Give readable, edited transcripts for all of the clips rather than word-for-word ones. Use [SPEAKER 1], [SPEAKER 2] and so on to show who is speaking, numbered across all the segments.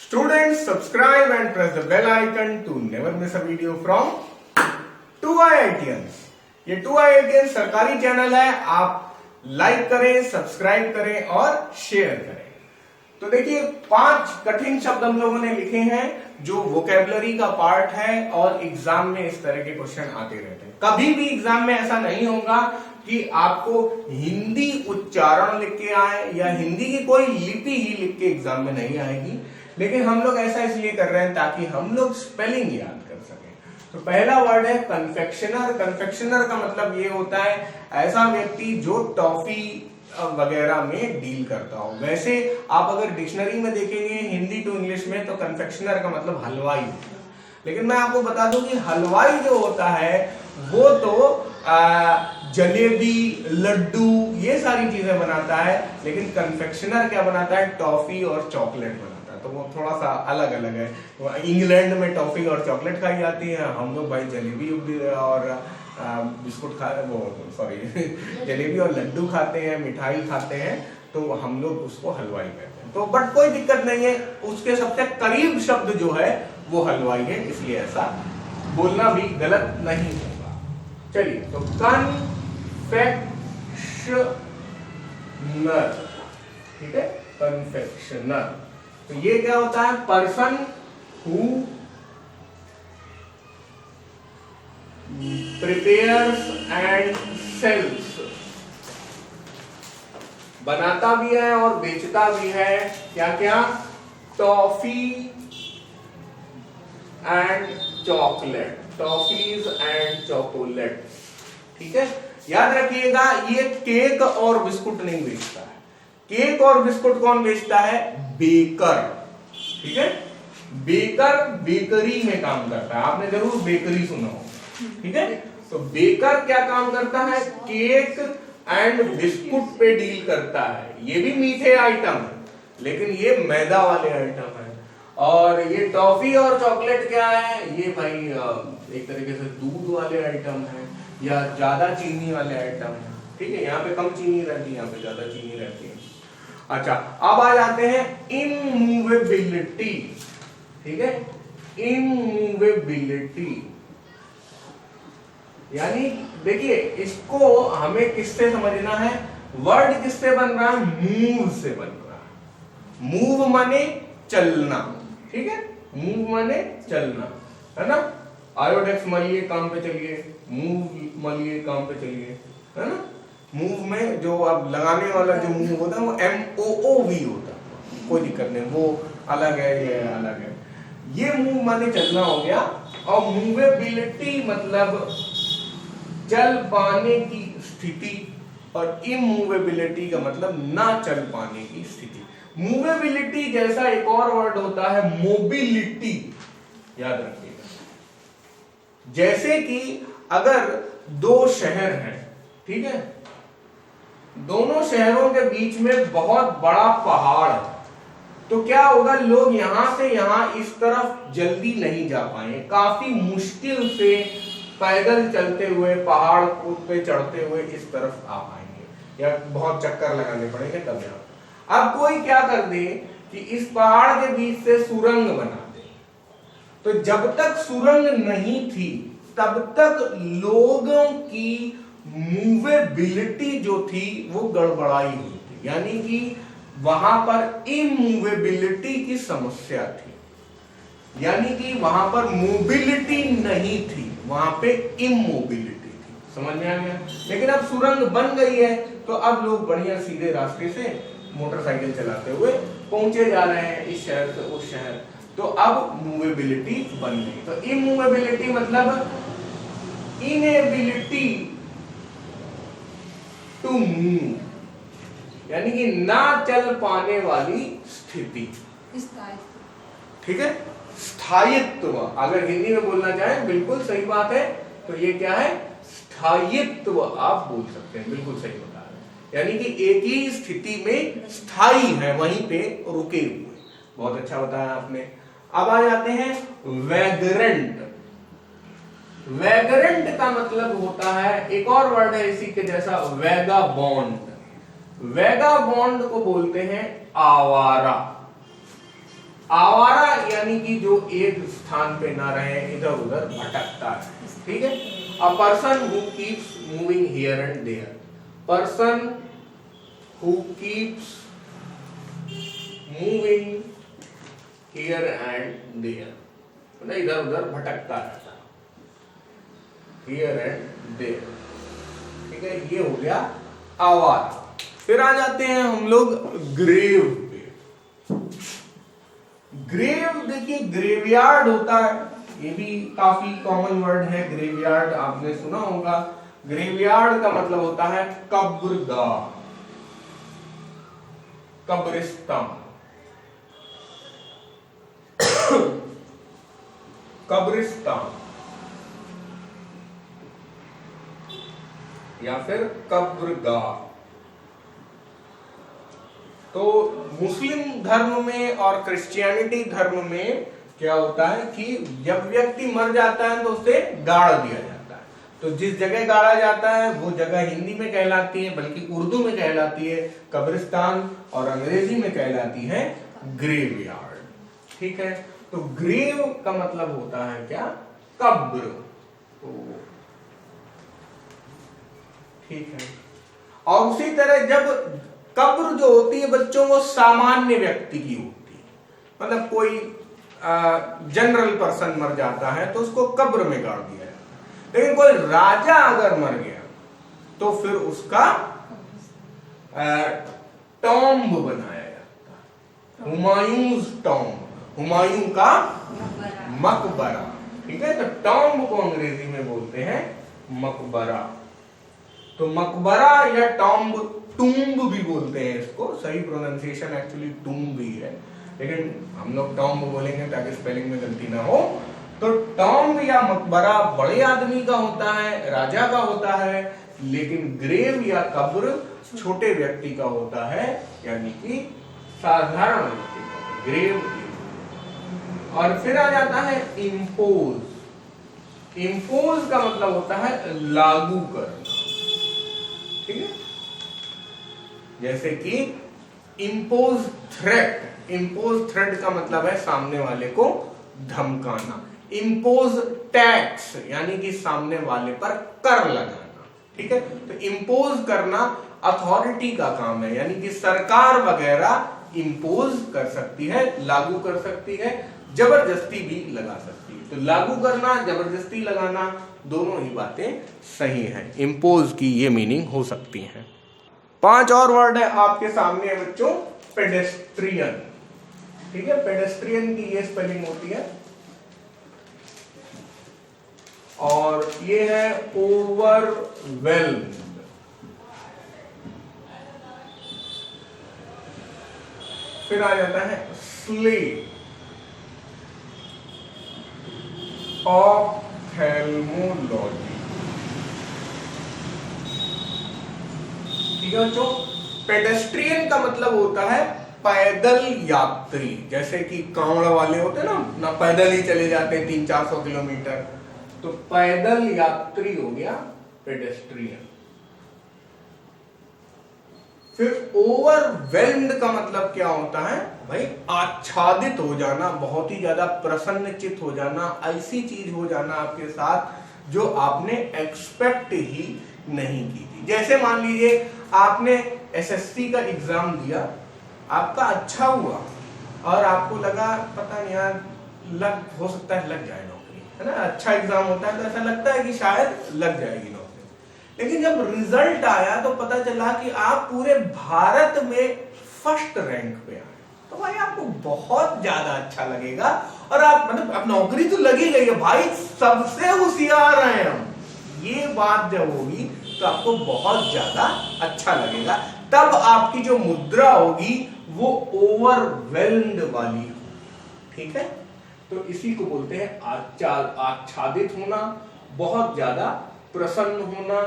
[SPEAKER 1] Students, subscribe and press the bell icon to never miss a video from 2IITians। ये 2IITians सरकारी channel है, आप like करें, subscribe करें और शेयर करें। तो देखिए 5 कठिन शब्द हम लोगों ने लिखे हैं जो वोकेबलरी का पार्ट है और एग्जाम में इस तरह के क्वेश्चन आते रहते हैं। कभी भी एग्जाम में ऐसा नहीं होगा कि आपको हिंदी उच्चारण लिख के आए या हिंदी की कोई लिपि ही लिख के एग्जाम में नहीं आएगी, लेकिन हम लोग ऐसा इसलिए कर रहे हैं ताकि हम लोग स्पेलिंग याद कर सकें। तो पहला वर्ड है कन्फेक्शनर। कन्फेक्शनर का मतलब ये होता है ऐसा व्यक्ति जो टॉफी वगैरह में डील करता हो। वैसे आप अगर डिक्शनरी में देखेंगे हिंदी टू इंग्लिश में तो कन्फेक्शनर का मतलब हलवाई, लेकिन मैं आपको बता दूं कि हलवाई जो होता है वो तो जलेबी, लड्डू ये सारी चीजें बनाता है, लेकिन कन्फेक्शनर क्या बनाता है? टॉफी और चॉकलेट बनाता है। तो वो थोड़ा सा अलग अलग है। इंग्लैंड में टॉफी और चॉकलेट खाई जाती है, हम लोग भाई जलेबी और बिस्कुट जलेबी और लड्डू खाते हैं, मिठाई खाते हैं, तो हम लोग उसको हलवाई कहते हैं। तो बट कोई दिक्कत नहीं है, उसके सबसे करीब शब्द जो है वो हलवाई है, इसलिए ऐसा बोलना भी गलत नहीं होगा। चलिए, तो कन्फेक्शनर, ठीक है, कन्फेक्शनर। तो ये क्या होता है? Person who prepares and sells, बनाता भी है और बेचता भी है। क्या क्या? Toffee and chocolate, toffees and chocolate, ठीक है। याद रखिएगा ये केक और बिस्कुट नहीं बेचता है। केक और बिस्कुट कौन बेचता है? बेकर, ठीक है। बेकर बेकरी में काम करता है, आपने जरूर बेकरी सुना हो, ठीक है। तो बेकर क्या काम करता है? केक एंड बिस्कुट पे डील करता है। ये भी मीठे आइटम है, लेकिन ये मैदा वाले आइटम है। और ये टॉफी और चॉकलेट क्या है? ये भाई एक तरीके से दूध वाले आइटम है या ज्यादा चीनी वाले आइटम है, ठीक है। यहाँ पे कम चीनी रहती है, यहाँ पे ज्यादा चीनी रहती है। अच्छा, अब आ जाते हैं इमूवेबिलिटी, ठीक है। इमूवेबिलिटी यानी देखिए इसको हमें किससे समझना है? वर्ड किससे बन रहा है? मूव से बन रहा है। मूव माने चलना, ठीक है। मूव माने चलना, है ना। आयोडेक्स मलिए काम पे चलिए, मूव मलिए काम पे चलिए, है ना। मूव में जो अब लगाने वाला जो मूव होता है वो MOOV होता है, कोई दिक्कत नहीं, वो अलग है, ये अलग है। ये मूव माने चलना हो गया। और मूवेबिलिटी मतलब चल पाने की स्थिति, और इमूवेबिलिटी का मतलब ना चल पाने की स्थिति। मूवेबिलिटी जैसा एक और वर्ड होता है मोबिलिटी, याद रखिएगा। जैसे कि अगर 2 शहर हैं, ठीक है, दोनों शहरों के बीच में बहुत बड़ा पहाड़ है, तो क्या होगा? लोग यहां से यहां इस तरफ जल्दी नहीं जा पाएंगे, काफी मुश्किल से पैदल चलते हुए पहाड़ पे चढ़ते हुए इस तरफ आ पाएंगे, या बहुत चक्कर लगाने पड़ेंगे तब यहाँ। अब कोई क्या कर दे कि इस पहाड़ के बीच से सुरंग बना दे, तो जब तक सुरंग नहीं थी तब तक लोगों की मूवेबिलिटी जो थी वो गड़बड़ाई हुई थी, यानी कि वहां पर इमूवेबिलिटी की समस्या थी, यानी कि वहां पर मोबिलिटी नहीं थी, वहां पे इमोबिलिटी थी। समझ में आ गया? लेकिन अब सुरंग बन गई है तो अब लोग बढ़िया सीधे रास्ते से मोटरसाइकिल चलाते हुए पहुंचे जा रहे हैं इस शहर से उस शहर, तो अब मूवेबिलिटी बन गई। तो इमूवेबिलिटी मतलब इनेबिलिटी टू मूव, यानी कि ना चल पाने वाली स्थिति, ठीक है। स्थायित्व, अगर हिंदी में बोलना चाहें बिल्कुल सही बात है, तो ये क्या है? स्थायित्व आप बोल सकते हैं, बिल्कुल सही बता रहे हैं। यानी कि एक ही स्थिति में स्थायी है, वहीं पे रुके हुए। बहुत अच्छा बताया आपने। अब आ जाते हैं वैगरेंट। वैगरेंट का मतलब होता है, एक और वर्ड है इसी के जैसा, वैगाबॉन्ड। वैगाबॉन्ड को बोलते हैं आवारा, आवारा यानी कि जो एक स्थान पे ना रहे, इधर उधर भटकता है, ठीक है। A person who keeps moving here and there, person who keeps moving here and there, मतलब इधर उधर भटकता रहता, हियर एंड देयर, ठीक है। ये हो गया आवारा। फिर आ जाते हैं हम लोग ग्रेव पे। ग्रेव देखिए, ग्रेवयार्ड होता है, ये भी काफी कॉमन वर्ड है, ग्रेवयार्ड आपने सुना होगा। ग्रेवयार्ड का मतलब होता है कब्रगाह, कब्रिस्तान, कब्रिस्तान या फिर कब्रगाह। तो मुस्लिम धर्म में और क्रिश्चियनिटी धर्म में क्या होता है कि जब व्यक्ति मर जाता है तो उसे गाड़ दिया जाता है। तो जिस जगह गाड़ा जाता है वो जगह हिंदी में कहलाती है, बल्कि उर्दू में कहलाती है कब्रिस्तान, और अंग्रेजी में कहलाती है ग्रेवयार्ड, ठीक है। तो ग्रेव का मतलब होता है क्या, कब्र, तो ठीक है। और उसी तरह जब कब्र जो होती है बच्चों, वो सामान्य व्यक्ति की होती है, मतलब कोई जनरल पर्सन मर जाता है तो उसको कब्र में गाड़ दिया जाता है। लेकिन कोई राजा अगर मर गया तो फिर उसका टॉम्ब बनाया जाता है, हुमायूंस टॉम्ब, हुमायूं का मकबरा, ठीक है। तो टॉम्ब को अंग्रेजी में बोलते हैं मकबरा। तो मकबरा या टॉम्ब, टूम्ब भी बोलते हैं इसको, सही प्रोनाउंसिएशन एक्चुअली टूम्ब ही है, लेकिन हम लोग टॉम्ब बोलेंगे ताकि स्पेलिंग में गलती ना हो। तो टॉम्ब या मकबरा बड़े आदमी का होता है, राजा का होता है, लेकिन ग्रेव या कब्र छोटे व्यक्ति का होता है, यानी कि साधारण व्यक्ति का ग्रेव। और फिर आ जाता है इम्पोज। इम्पोज का मतलब होता है लागू करना, ठीक है। जैसे कि इम्पोज थ्रेट, इम्पोज थ्रेट का मतलब है सामने वाले को धमकाना। इम्पोज टैक्स यानी कि सामने वाले पर कर लगाना, ठीक है। तो इम्पोज करना अथॉरिटी का काम है, यानी कि सरकार वगैरह इम्पोज कर सकती है, लागू कर सकती है, जबरदस्ती भी लगा सकती है। तो लागू करना, जबरदस्ती लगाना, दोनों ही बातें सही हैं। इम्पोज की ये मीनिंग हो सकती है। 5 और वर्ड है आपके सामने है बच्चों, पेडेस्ट्रियन, ठीक है। पेडेस्ट्रियन की ये स्पेलिंग होती है, और ये है ओवरवेल्म्ड। फिर आ जाता है स्लेव, ऑप्थेल्मोलॉजी, ठीक है बच्चों। पेडेस्ट्रियन का मतलब होता है पैदल यात्री, जैसे कि कांवड़ वाले होते हैं ना पैदल ही चले जाते हैं 300-400 किलोमीटर, तो पैदल यात्री हो गया पेडेस्ट्रियन। फिर ओवरवेल्म्ड का मतलब क्या होता है भाई, आच्छादित हो जाना, बहुत ही ज्यादा प्रसन्नचित हो जाना, ऐसी चीज हो जाना आपके साथ जो आपने एक्सपेक्ट ही नहीं की थी। जैसे मान लीजिए आपने एसएससी का एग्जाम दिया, आपका अच्छा हुआ और आपको लगा पता नहीं यार हो सकता है लग जाए नौकरी, है ना। अच्छा एग्जाम होता है तो ऐसा लगता है कि शायद लग जाएगी नौकरी, लेकिन जब रिजल्ट आया तो पता चला कि आप पूरे भारत में फर्स्ट रैंक पे आए, तो भाई आपको बहुत ज्यादा अच्छा लगेगा, और आप मतलब अब नौकरी तो लगी गई है भाई, सबसे होशियार हैं हम, ये बात जब होगी तो आपको बहुत ज्यादा अच्छा लगेगा। तब आपकी जो मुद्रा होगी वो ओवरवेल्म्ड वाली, ठीक है। तो इसी को बोलते हैं आच्छादित होना, बहुत ज्यादा प्रसन्न होना,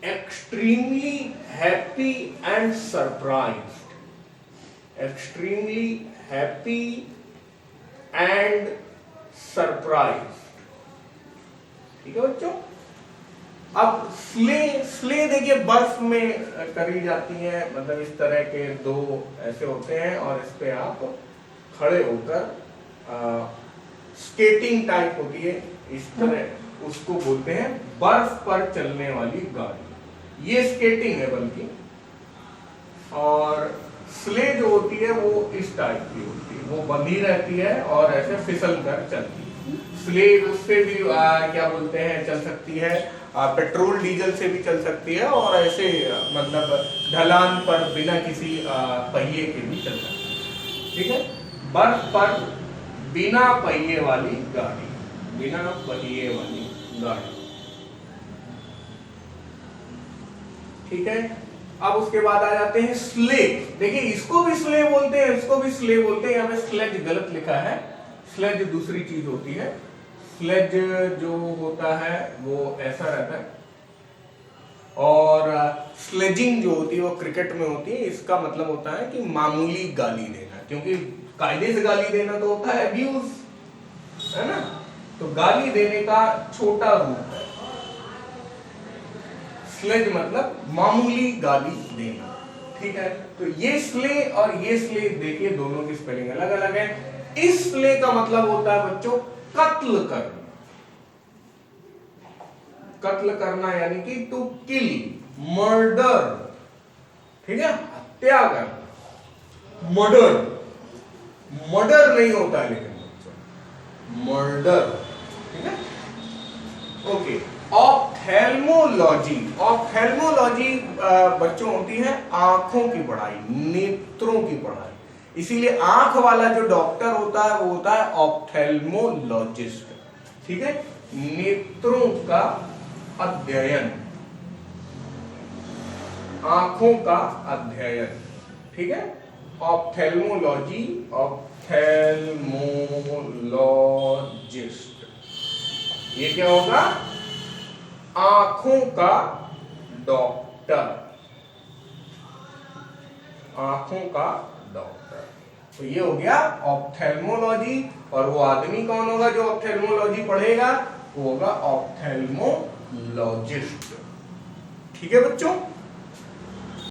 [SPEAKER 1] extremely happy and surprised, extremely happy and surprised, ठीक है बच्चों। अब स्ले देखिए बर्फ में करी जाती है, मतलब इस तरह के 2 ऐसे होते हैं और इस पे आप खड़े होकर स्केटिंग टाइप होती है, इस तरह उसको बोलते हैं बर्फ पर चलने वाली गाड़ी। ये स्केटिंग है बल्कि। और स्ले जो होती है वो इस टाइप की होती है, वो बंधी रहती है और ऐसे फिसल कर चलती है। स्ले उससे भी क्या बोलते हैं चल सकती है, पेट्रोल डीजल से भी चल सकती है, और ऐसे मतलब ढलान पर बिना किसी पहिए के भी चल सकती है। ठीक है, बर्फ पर बिना पहिए वाली गाड़ी, बिना पहिए वाली गाड़ी। ठीक है, अब उसके बाद आ जाते हैं स्ले। देखिए इसको भी स्ले बोलते हैं, इसको भी स्ले बोलते हैं। यहाँ पे स्लेज गलत लिखा है, स्लेज दूसरी चीज होती है। स्लेज जो होता है वो ऐसा रहता है, और स्लेजिंग जो होती है वो क्रिकेट में होती है। इसका मतलब होता है कि मामूली गाली देना, क्योंकि कायदे से गाली देना तो होता है अब्यूज, है ना, तो गाली देने का छोटा रूप है। स्लेज मतलब मामूली गाली देना। ठीक है, तो ये स्ले और ये स्ले देखिए दोनों की स्पेलिंग अलग अलग है। इस स्ले का मतलब होता है बच्चों कत्ल करना। कत्ल करना यानी कि टू किल, मर्डर। ठीक है, हत्या करना, मर्डर। मर्डर नहीं होता है लेकिन मर्डर। ठीक है, ओके। ऑप्थेल्मोलॉजी, ऑप्थेल्मोलॉजी बच्चों होती है आंखों की पढ़ाई, नेत्रों की पढ़ाई। इसीलिए आंख वाला जो डॉक्टर होता है वो होता है ऑप्थेल्मोलॉजिस्ट। ठीक है, नेत्रों का अध्ययन, आंखों का अध्ययन। ठीक है, ऑप्थेल्मोलॉजी, ऑप्थेल्मोलॉजिस्ट। ये क्या होगा? आंखों का डॉक्टर, आंखों का डॉक्टर। तो ये हो गया ऑप्थेल्मोलॉजी। और वो आदमी कौन होगा जो ऑप्थेल्मोलॉजी पढ़ेगा? वो होगा ऑप्थेल्मोलॉजिस्ट। ठीक है बच्चों।